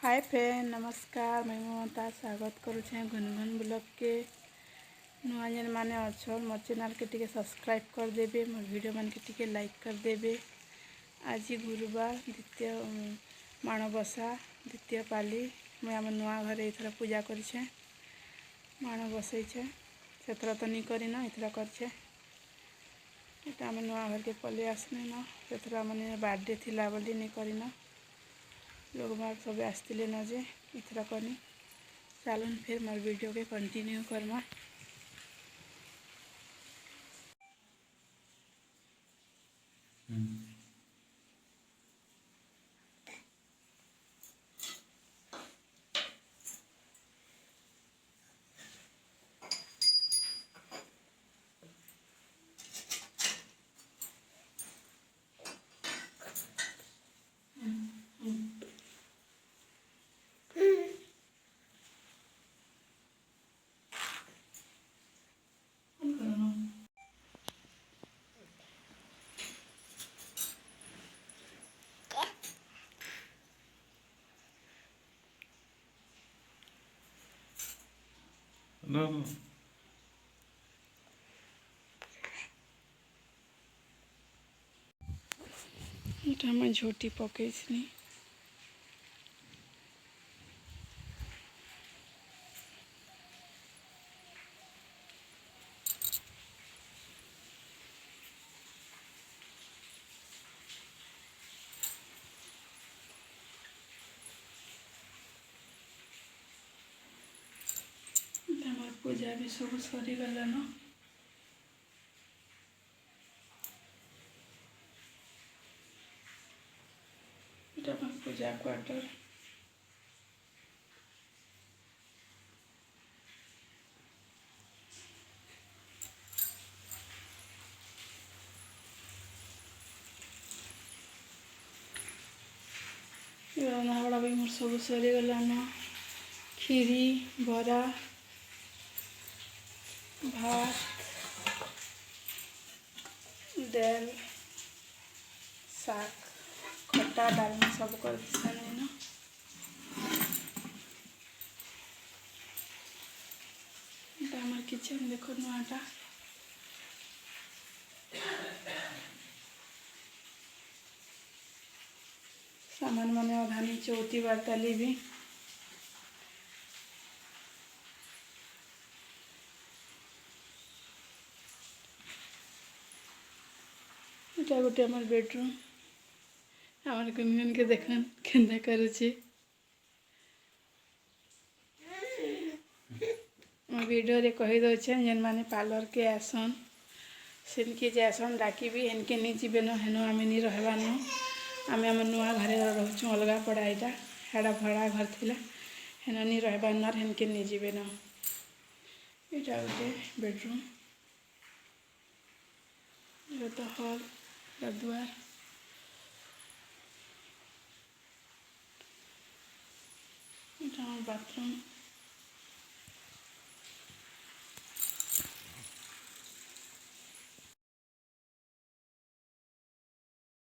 Hi friend नमस्कार मैं ममता स्वागत करुचे गुनगुन ब्लॉग के नुआ जेन माने अच्छन मो चैनल के टिके सब्सक्राइब कर देबे मोर वीडियो मन के टिके लाइक कर देबे। आज गुरुवार द्वितीय माणबसा द्वितीय पाली मैं आम नुआ घरे एथर पूजा करछे माण बसैछे सेथर तो निकरिना एथर करछे एटा आम नुआ घर के पले आसने न सेथर माने बर्थडे थिला बोली निकरिना लोग बाग सब आसते न जे इथर कनी चलन फिर मोर वीडियो के कंटिन्यू करमा। No. इटा मैं झोटी पकईनी पूजा भी सब सरीगलान इटा पूजा क्वार्टर रंधा बड़ा भी मोर सब सरीगलान खीरी बरा भात दाल शाक खट्टा डालमा सब कर सारे हमार किचन देखो नुआटा सामान माने अधानी चौथी बारताली भी इटा गोटे आम बेडरूम आम गुनगुन के देखन केन्दा करुचे मो वीडियो रे कही दौचे जेन माने पार्लर के आसन सेनके जासन डाकिबी हेनके नहीं जीवे न हेन आम नहीं रहबान आम आम नुआ घरे रोचु अलगा पड़ा यहाँ हेड़ा भड़ा घर थिला हेन नहीं रहबान हेनके नहीं जीवे न यहाँ गोटे बेडरूम ये तो हॉल द्वार बाथरूम